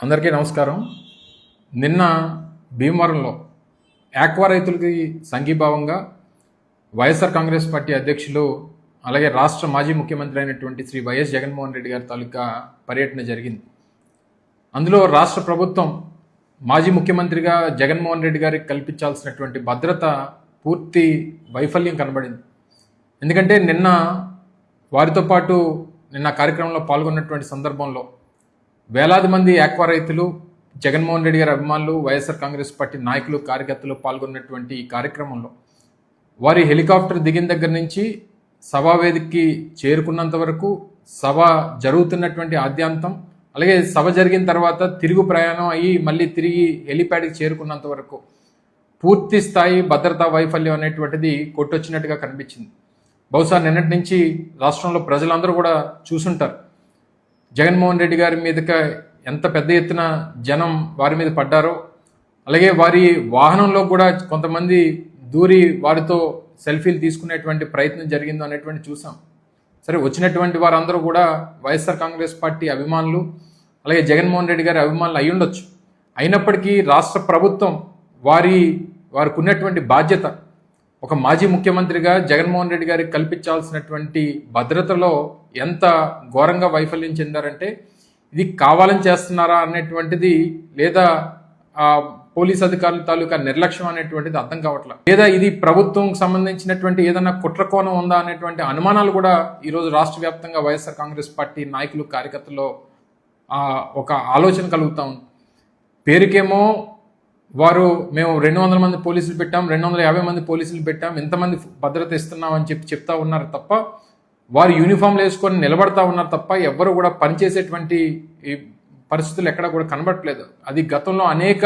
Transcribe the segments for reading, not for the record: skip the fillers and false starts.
అందరికీ నమస్కారం. నిన్న భీమవరంలో ఆక్వా రైతులకి సంఘీభావంగా వైఎస్ఆర్ కాంగ్రెస్ పార్టీ అధ్యక్షులు అలాగే రాష్ట్ర మాజీ ముఖ్యమంత్రి అయినటువంటి శ్రీ వైఎస్ జగన్మోహన్ రెడ్డి గారి తాలూకా పర్యటన జరిగింది. అందులో రాష్ట్ర ప్రభుత్వం మాజీ ముఖ్యమంత్రిగా జగన్మోహన్ రెడ్డి గారికి కల్పించాల్సినటువంటి భద్రత పూర్తి వైఫల్యం కనబడింది. ఎందుకంటే నిన్న వారితో పాటు నిన్న కార్యక్రమంలో పాల్గొన్నటువంటి సందర్భంలో వేలాది మంది ఆక్వా రైతులు, జగన్మోహన్ రెడ్డి గారి అభిమానులు, వైఎస్ఆర్ కాంగ్రెస్ పార్టీ నాయకులు, కార్యకర్తలు పాల్గొన్నటువంటి ఈ కార్యక్రమంలో వారి హెలికాప్టర్ దిగిన దగ్గర నుంచి సభావేదికకి చేరుకున్నంత వరకు, సభ జరుగుతున్నటువంటి ఆద్యాంతం, అలాగే సభ జరిగిన తర్వాత తిరుగు ప్రయాణం అయ్యి మళ్ళీ తిరిగి హెలిప్యాడ్కి చేరుకున్నంత వరకు పూర్తి స్థాయి భద్రతా వైఫల్యం అనేటువంటిది కొట్టొచ్చినట్టుగా కనిపించింది. బహుశా నిన్నటి నుంచి రాష్ట్రంలో ప్రజలందరూ కూడా చూసుంటారు. జగన్మోహన్ రెడ్డి గారి మీదక ఎంత పెద్ద ఎత్తున జనం వారి మీద పడ్డారో, అలాగే వారి వాహనంలో కూడా కొంతమంది దూరి వారితో సెల్ఫీలు తీసుకునేటువంటి ప్రయత్నం జరిగిందో అనేటువంటి చూసాం. సరే, వచ్చినటువంటి వారందరూ కూడా వైఎస్ఆర్ కాంగ్రెస్ పార్టీ అభిమానులు, అలాగే జగన్మోహన్ రెడ్డి గారి అభిమానులు అయి ఉండొచ్చు. అయినప్పటికీ రాష్ట్ర ప్రభుత్వం వారికి ఉన్నటువంటి బాధ్యత, ఒక మాజీ ముఖ్యమంత్రిగా జగన్మోహన్ రెడ్డి గారికి కల్పించాల్సినటువంటి భద్రతలో ఎంత ఘోరంగా వైఫల్యం చెందారంటే, ఇది కావాలని చేస్తున్నారా అనేటువంటిది, లేదా పోలీస్ అధికారుల తాలూకా నిర్లక్ష్యం అనేటువంటిది అర్థం కావట్లేదు, లేదా ఇది ప్రభుత్వం సంబంధించినటువంటి ఏదైనా కుట్రకోణం ఉందా అనేటువంటి అనుమానాలు కూడా ఈరోజు రాష్ట్ర వ్యాప్తంగా వైఎస్ఆర్ కాంగ్రెస్ పార్టీ నాయకులు, కార్యకర్తల్లో ఒక ఆలోచన కలుగుతా ఉంది. పేరుకేమో వారు మేము 200 మంది పోలీసులు పెట్టాం, 250 మంది పోలీసులు పెట్టాం, ఇంతమంది భద్రత ఇస్తున్నాం అని చెప్తా ఉన్నారు తప్ప, వారు యూనిఫామ్లు వేసుకొని నిలబడతా ఉన్నారు తప్ప ఎవ్వరు కూడా పనిచేసేటువంటి పరిస్థితులు ఎక్కడ కూడా కనబడట్లేదు. అది గతంలో అనేక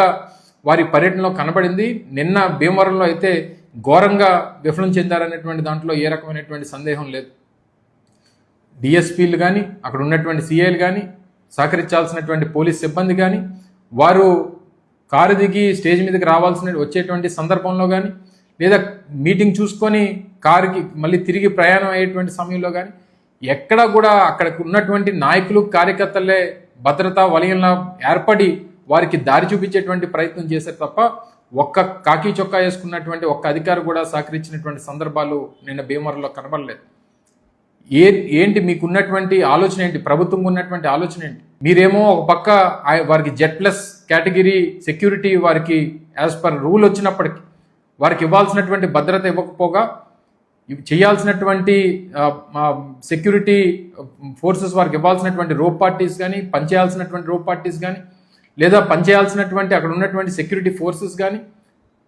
వారి పర్యటనలో కనబడింది. నిన్న భీమవరంలో అయితే ఘోరంగా విఫలం చెందారనేటువంటి దాంట్లో ఏ రకమైనటువంటి సందేహం లేదు. డిఎస్పీలు కానీ, అక్కడ ఉన్నటువంటి సిఐలు కానీ, సహకరించాల్సినటువంటి పోలీస్ సిబ్బంది కానీ, వారు కారు దిగి స్టేజ్ మీదకి వచ్చేటువంటి సందర్భంలో కానీ, లేదా మీటింగ్ చూసుకొని కారుకి మళ్ళీ తిరిగి ప్రయాణం అయ్యేటువంటి సమయంలో కానీ ఎక్కడ కూడా అక్కడికి ఉన్నటువంటి నాయకులు, కార్యకర్తలే భద్రతా వలయంలా ఏర్పడి వారికి దారి చూపించేటువంటి ప్రయత్నం చేశారు తప్ప ఒక్క కాకి చొక్కా వేసుకున్నటువంటి ఒక్క అధికారి కూడా సహకరించినటువంటి సందర్భాలు నిన్న భీమవరంలో కనబడలేదు. ఏంటి మీకున్నటువంటి ఆలోచన ఏంటి? ప్రభుత్వం ఉన్నటువంటి ఆలోచన ఏంటి? మీరేమో ఒక పక్క వారికి Z+ కేటగిరీ సెక్యూరిటీ వారికి యాజ్ పర్ రూల్ వచ్చినప్పటికీ వారికి ఇవ్వాల్సినటువంటి భద్రత ఇవ్వకపోగా, చేయాల్సినటువంటి సెక్యూరిటీ ఫోర్సెస్ వారికి ఇవ్వాల్సినటువంటి రోప్ పార్టీస్ కానీ, పనిచేయాల్సినటువంటి రోప్ పార్టీస్ కానీ, లేదా పనిచేయాల్సినటువంటి అక్కడ ఉన్నటువంటి సెక్యూరిటీ ఫోర్సెస్ కానీ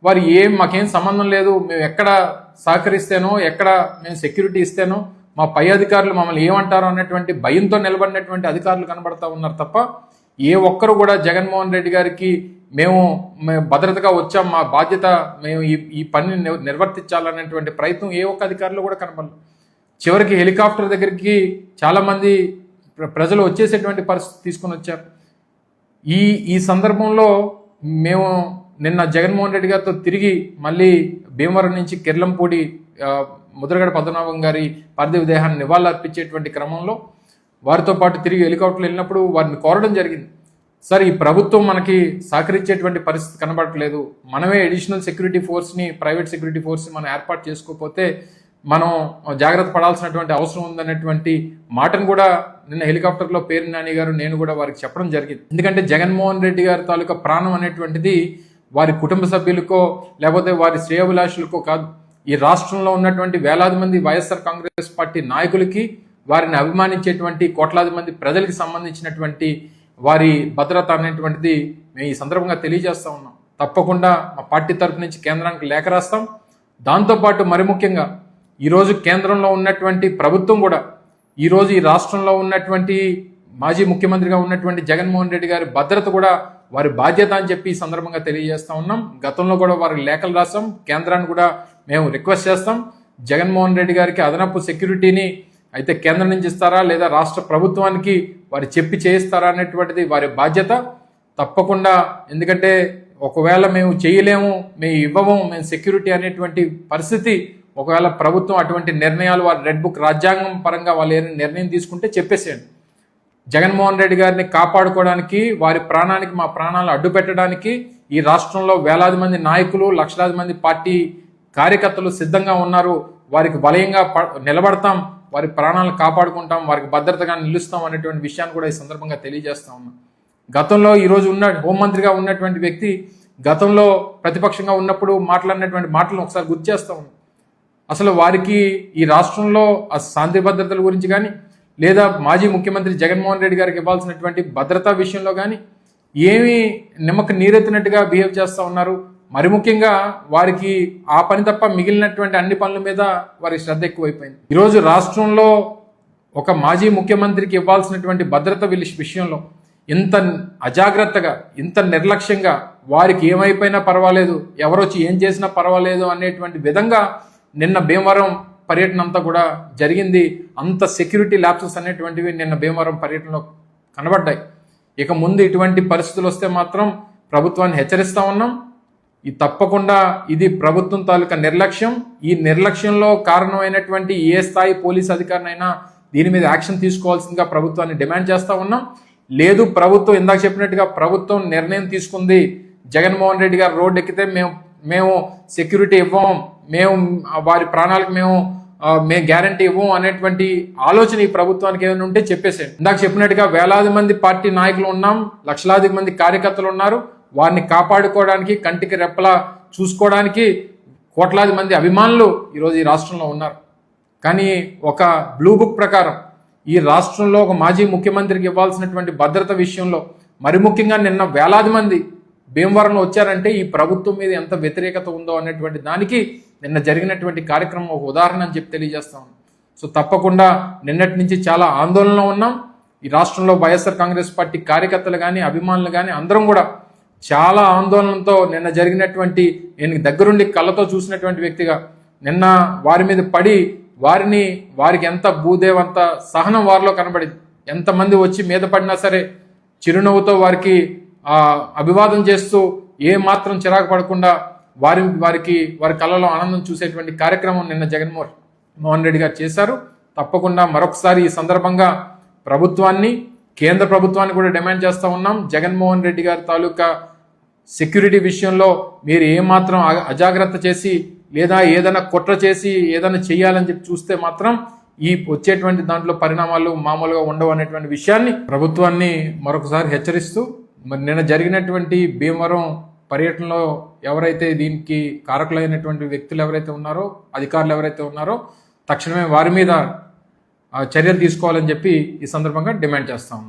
వారు మాకేం సంబంధం లేదు, మేము ఎక్కడ సహకరిస్తేనో, ఎక్కడ మేము సెక్యూరిటీ ఇస్తేనో మా పై అధికారులు మమ్మల్ని ఏమంటారో అన్నటువంటి భయంతో నిలబడినటువంటి అధికారులు కనబడతా ఉన్నారు తప్ప, ఏ ఒక్కరు కూడా జగన్మోహన్ రెడ్డి గారికి మేము భద్రతగా వచ్చాం, మా బాధ్యత, మేము ఈ పనిని నిర్వర్తించాలనేటువంటి ప్రయత్నం ఏ ఒక్క అధికారులు కూడా కనబడలేదు. చివరికి హెలికాప్టర్ దగ్గరికి చాలామంది ప్రజలు వచ్చేసేటువంటి పరిస్థితి తీసుకొని వచ్చారు. ఈ సందర్భంలో మేము నిన్న జగన్మోహన్ రెడ్డి గారితో తిరిగి మళ్ళీ భీమవరం నుంచి కిర్లంపూడి ముద్రగడ పద్మనాభం గారి పార్థివ దేహాన్ని నివాళులర్పించేటువంటి క్రమంలో వారితో పాటు తిరిగి హెలికాప్టర్లు వెళ్ళినప్పుడు వారిని కోరడం జరిగింది. సార్, ఈ ప్రభుత్వం మనకి సహకరించేటువంటి పరిస్థితి కనబడట్లేదు, మనమే అడిషనల్ సెక్యూరిటీ ఫోర్స్ని, ప్రైవేట్ సెక్యూరిటీ ఫోర్స్ని మనం ఏర్పాటు చేసుకోకపోతే మనం జాగ్రత్త పడాల్సినటువంటి అవసరం ఉందనేటువంటి మాటను కూడా నిన్న హెలికాప్టర్లో పేరు నాని గారు, నేను కూడా వారికి చెప్పడం జరిగింది. ఎందుకంటే జగన్మోహన్ రెడ్డి గారి తాలూకా ప్రాణం అనేటువంటిది వారి కుటుంబ సభ్యులకో లేకపోతే వారి శ్రేయోభిలాషులకో కాదు, ఈ రాష్ట్రంలో ఉన్నటువంటి వేలాది మంది వైఎస్ఆర్ కాంగ్రెస్ పార్టీ నాయకులకి, వారిని అభిమానించేటువంటి కోట్లాది మంది ప్రజలకి సంబంధించినటువంటి వారి భద్రత అనేటువంటిది మేము ఈ సందర్భంగా తెలియజేస్తా ఉన్నాం. తప్పకుండా మా పార్టీ తరఫు నుంచి కేంద్రానికి లేఖ రాస్తాం. దాంతోపాటు మరి ముఖ్యంగా ఈరోజు కేంద్రంలో ఉన్నటువంటి ప్రభుత్వం కూడా, ఈరోజు ఈ రాష్ట్రంలో ఉన్నటువంటి మాజీ ముఖ్యమంత్రిగా ఉన్నటువంటి జగన్మోహన్ రెడ్డి గారి భద్రత కూడా వారి బాధ్యత అని చెప్పి ఈ సందర్భంగా తెలియజేస్తా ఉన్నాం. గతంలో కూడా వారికి లేఖలు రాస్తాం, కేంద్రాన్ని కూడా మేము రిక్వెస్ట్ చేస్తాం. జగన్మోహన్ రెడ్డి గారికి అదనపు సెక్యూరిటీని అయితే కేంద్రం నుంచి ఇస్తారా, లేదా రాష్ట్ర ప్రభుత్వానికి వారు చెప్పి చేయిస్తారా అనేటువంటిది వారి బాధ్యత తప్పకుండా. ఎందుకంటే ఒకవేళ మేము చేయలేము, మేము ఇవ్వము, మేము సెక్యూరిటీ అనేటువంటి పరిస్థితి ఒకవేళ ప్రభుత్వం అటువంటి నిర్ణయాలు, వారి రెడ్ బుక్ రాజ్యాంగం పరంగా వాళ్ళు ఏదైనా నిర్ణయం తీసుకుంటే చెప్పేసేయండి. జగన్మోహన్ రెడ్డి గారిని కాపాడుకోవడానికి, వారి ప్రాణానికి మా ప్రాణాలు అడ్డు పెట్టడానికి ఈ రాష్ట్రంలో వేలాది మంది నాయకులు, లక్షలాది మంది పార్టీ కార్యకర్తలు సిద్ధంగా ఉన్నారు. వారికి బలయంగా నిలబడతాం, వారి ప్రాణాలను కాపాడుకుంటాం, వారికి భద్రతగా నిలుస్తాం అనేటువంటి విషయాన్ని కూడా ఈ సందర్భంగా తెలియజేస్తా ఉన్నాం. గతంలో ఈరోజు హోంమంత్రిగా ఉన్నటువంటి వ్యక్తి గతంలో ప్రతిపక్షంగా ఉన్నప్పుడు మాట్లాడినటువంటి మాటలను ఒకసారి గుర్తు చేస్తా ఉన్నాం. అసలు వారికి ఈ రాష్ట్రంలో ఆ శాంతి భద్రతల గురించి కానీ, లేదా మాజీ ముఖ్యమంత్రి జగన్మోహన్ రెడ్డి గారికి ఇవ్వాల్సినటువంటి భద్రతా విషయంలో కానీ ఏమీ నిమ్మక నీరెత్తినట్టుగా బిహేవ్ చేస్తూ ఉన్నారు. మరి ముఖ్యంగా వారికి ఆ పని తప్ప మిగిలినటువంటి అన్ని పనుల మీద వారి శ్రద్ధ ఎక్కువైపోయింది. ఈరోజు రాష్ట్రంలో ఒక మాజీ ముఖ్యమంత్రికి ఇవ్వాల్సినటువంటి భద్రత విషయంలో ఇంత అజాగ్రత్తగా, ఇంత నిర్లక్ష్యంగా, వారికి ఏమైపోయినా పర్వాలేదు, ఎవరొచ్చి ఏం చేసినా పర్వాలేదు అనేటువంటి విధంగా నిన్న భీమవరం పర్యటన అంతా కూడా జరిగింది. అంత సెక్యూరిటీ ల్యాప్సెస్ అనేటువంటివి నిన్న భీమవరం పర్యటనలో కనబడ్డాయి. ఇక ముందు ఇటువంటి పరిస్థితులు వస్తే మాత్రం ప్రభుత్వాన్ని హెచ్చరిస్తా ఉన్నాం. తప్పకుండా ఇది ప్రభుత్వం తాలూకా నిర్లక్ష్యం. ఈ నిర్లక్ష్యంలో కారణమైనటువంటి ఏ స్థాయి పోలీస్ అధికారినైనా దీని మీద యాక్షన్ తీసుకోవాల్సిందిగా ప్రభుత్వాన్ని డిమాండ్ చేస్తా ఉన్నాం. లేదు, ప్రభుత్వం ఇందాక చెప్పినట్టుగా ప్రభుత్వం నిర్ణయం తీసుకుంది, జగన్మోహన్ రెడ్డి గారు రోడ్డు ఎక్కితే మేము సెక్యూరిటీ ఇవ్వం, మేము వారి ప్రాణాలకు మేము గ్యారంటీ ఇవ్వం అనేటువంటి ఆలోచన ఈ ప్రభుత్వానికి ఏదైనా ఉంటే చెప్పేసేయండి. ఇందాక చెప్పినట్టుగా వేలాది మంది పార్టీ నాయకులు ఉన్నాం, లక్షలాది మంది కార్యకర్తలు ఉన్నారు. వారిని కాపాడుకోవడానికి, కంటికి రెప్పలా చూసుకోవడానికి కోట్లాది మంది అభిమానులు ఈరోజు ఈ రాష్ట్రంలో ఉన్నారు. కానీ ఒక బ్లూ బుక్ ప్రకారం ఈ రాష్ట్రంలో ఒక మాజీ ముఖ్యమంత్రికి ఇవ్వాల్సినటువంటి భద్రత విషయంలో మరి ముఖ్యంగా నిన్న వేలాది మంది భీమవరంలో వచ్చారంటే ఈ ప్రభుత్వం మీద ఎంత వ్యతిరేకత ఉందో అనేటువంటి దానికి నిన్న జరిగినటువంటి కార్యక్రమం ఒక ఉదాహరణ అని చెప్పి తెలియజేస్తా ఉన్నాం. సో తప్పకుండా నిన్నటి నుంచి చాలా ఆందోళనలో ఉన్నాం. ఈ రాష్ట్రంలో వైఎస్ఆర్ కాంగ్రెస్ పార్టీ కార్యకర్తలు కానీ, అభిమానులు కానీ అందరం కూడా చాలా ఆందోళనతో నిన్న జరిగినటువంటి, నేను దగ్గరుండి కళ్ళతో చూసినటువంటి వ్యక్తిగా నిన్న వారి మీద పడి వారికి ఎంత భూదేవంత సహనం వారిలో కనబడింది. ఎంతమంది వచ్చి మీద పడినా సరే చిరునవ్వుతో వారికి అభివాదం చేస్తూ ఏ మాత్రం చిరాకు పడకుండా వారి కళ్ళలో ఆనందం చూసేటువంటి కార్యక్రమం నిన్న జగన్మోహన్ రెడ్డి గారు చేశారు. తప్పకుండా మరొకసారి ఈ సందర్భంగా ప్రభుత్వాన్ని, కేంద్ర ప్రభుత్వాన్ని కూడా డిమాండ్ చేస్తూ ఉన్నాం. జగన్మోహన్ రెడ్డి గారి తాలూకా సెక్యూరిటీ విషయంలో మీరు ఏమాత్రం అజాగ్రత్త చేసి, లేదా ఏదైనా కుట్ర చేసి ఏదైనా చెయ్యాలని చెప్పి చూస్తే మాత్రం ఈ వచ్చేటువంటి దాంట్లో పరిణామాలు మామూలుగా ఉండవు అనేటువంటి విషయాన్ని ప్రభుత్వాన్ని మరొకసారి హెచ్చరిస్తూ, మరి నిన్న జరిగినటువంటి భీమవరం పర్యటనలో ఎవరైతే దీనికి కారకులైనటువంటి వ్యక్తులు ఎవరైతే ఉన్నారో, అధికారులు ఎవరైతే ఉన్నారో, తక్షణమే వారి మీద చర్యలు తీసుకోవాలని చెప్పి ఈ సందర్భంగా డిమాండ్ చేస్తాం.